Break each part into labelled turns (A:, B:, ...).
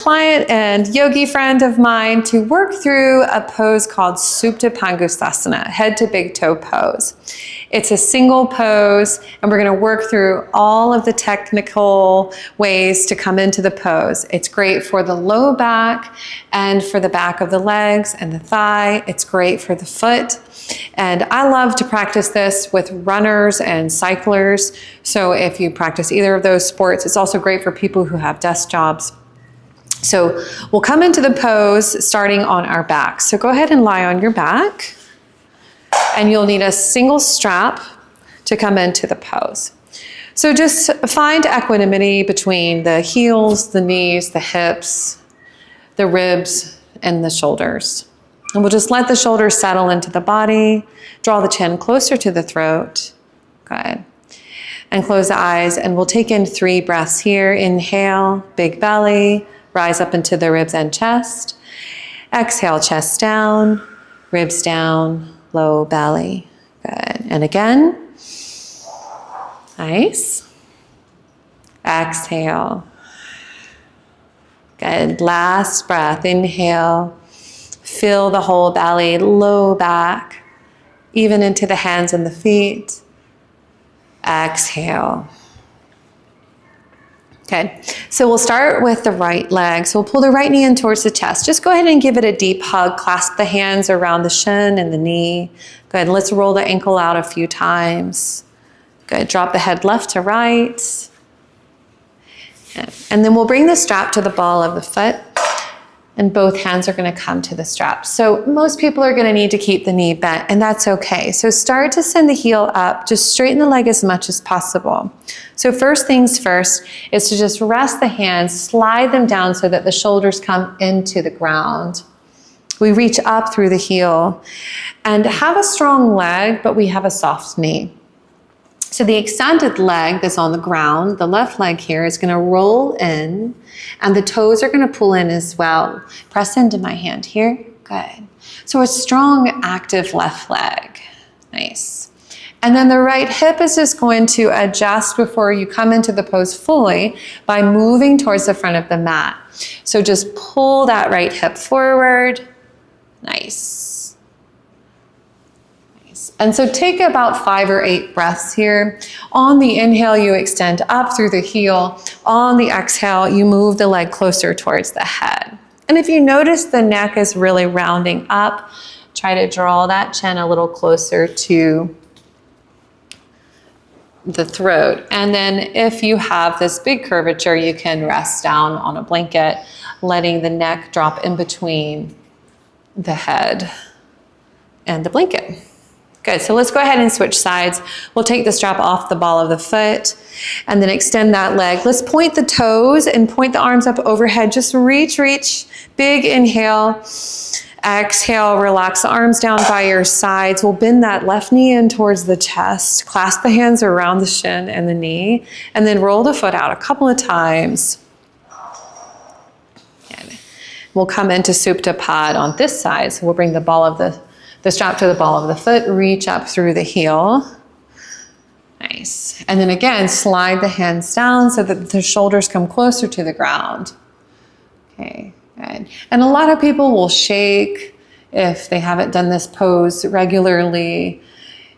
A: client and yogi friend of mine to work through a pose called Supta Pangusthasana, head to big toe pose. It's a single pose, and we're going to work through all of the technical ways to come into the pose. It's great for the low back and for the back of the legs and the thigh. It's great for the foot. And I love to practice this with runners and cyclers. So if you practice either of those sports, it's also great for people who have desk jobs. So we'll come into the pose starting on our back. So go ahead and lie on your back, and you'll need a single strap to come into the pose. So just find equanimity between the heels, the knees, the hips, the ribs, and the shoulders. And we'll just let the shoulders settle into the body, draw the chin closer to the throat. Good. And close the eyes, and we'll take in 3 breaths here. Inhale, big belly. Rise up into the ribs and chest. Exhale, chest down, ribs down, low belly. Good. And again. Nice. Exhale. Good. Last breath. Inhale. Fill the whole belly, low back, even into the hands and the feet. Exhale. Okay, so we'll start with the right leg. So we'll pull the right knee in towards the chest. Just go ahead and give it a deep hug. Clasp the hands around the shin and the knee. Good, let's roll the ankle out a few times. Good, drop the head left to right. And then we'll bring the strap to the ball of the foot, and both hands are going to come to the strap. So most people are going to need to keep the knee bent, and that's okay. So start to send the heel up, just straighten the leg as much as possible. So first things first is to just rest the hands, slide them down so that the shoulders come into the ground. We reach up through the heel and have a strong leg, but we have a soft knee. So the extended leg that's on the ground, the left leg here, is going to roll in, and the toes are going to pull in as well. Press into my hand here. Good. So a strong, active left leg. Nice. And then the right hip is just going to adjust before you come into the pose fully by moving towards the front of the mat. So just pull that right hip forward. Nice. And so take about 5 or 8 breaths here. On the inhale, you extend up through the heel. On the exhale, you move the leg closer towards the head. And if you notice the neck is really rounding up, try to draw that chin a little closer to the throat. And then if you have this big curvature, you can rest down on a blanket, letting the neck drop in between the head and the blanket. Good, so let's go ahead and switch sides. We'll take the strap off the ball of the foot and then extend that leg. Let's point the toes and point the arms up overhead. Just reach, big inhale. Exhale, relax the arms down by your sides. We'll bend that left knee in towards the chest. Clasp the hands around the shin and the knee, and then roll the foot out a couple of times. And we'll come into Supta Pad on this side. So we'll bring the strap to the ball of the foot, reach up through the heel. Nice. And then again, slide the hands down so that the shoulders come closer to the ground. Okay, good. And a lot of people will shake if they haven't done this pose regularly.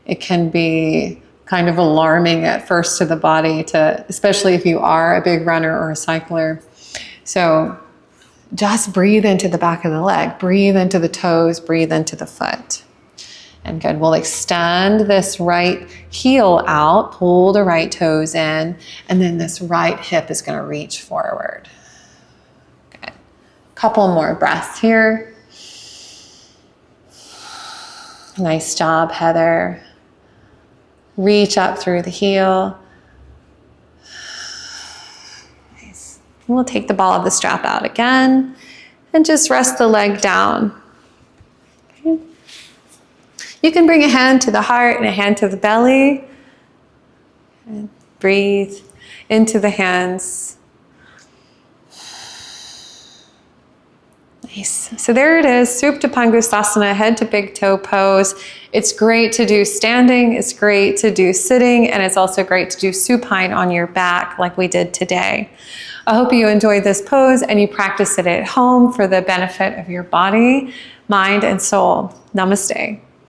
A: It can be kind of alarming at first to the body, especially if you are a big runner or a cycler. So just breathe into the back of the leg, breathe into the toes, breathe into the foot. And good, we'll extend this right heel out, pull the right toes in, and then this right hip is going to reach forward. Good. Couple more breaths here. Nice job, Heather. Reach up through the heel. We'll take the ball of the strap out again and just rest the leg down. Okay. You can bring a hand to the heart and a hand to the belly. And breathe into the hands. Nice. So there it is, Supta Pangusthasana, head to big toe pose. It's great to do standing, it's great to do sitting, and it's also great to do supine on your back like we did today. I hope you enjoyed this pose and you practice it at home for the benefit of your body, mind, and soul. Namaste.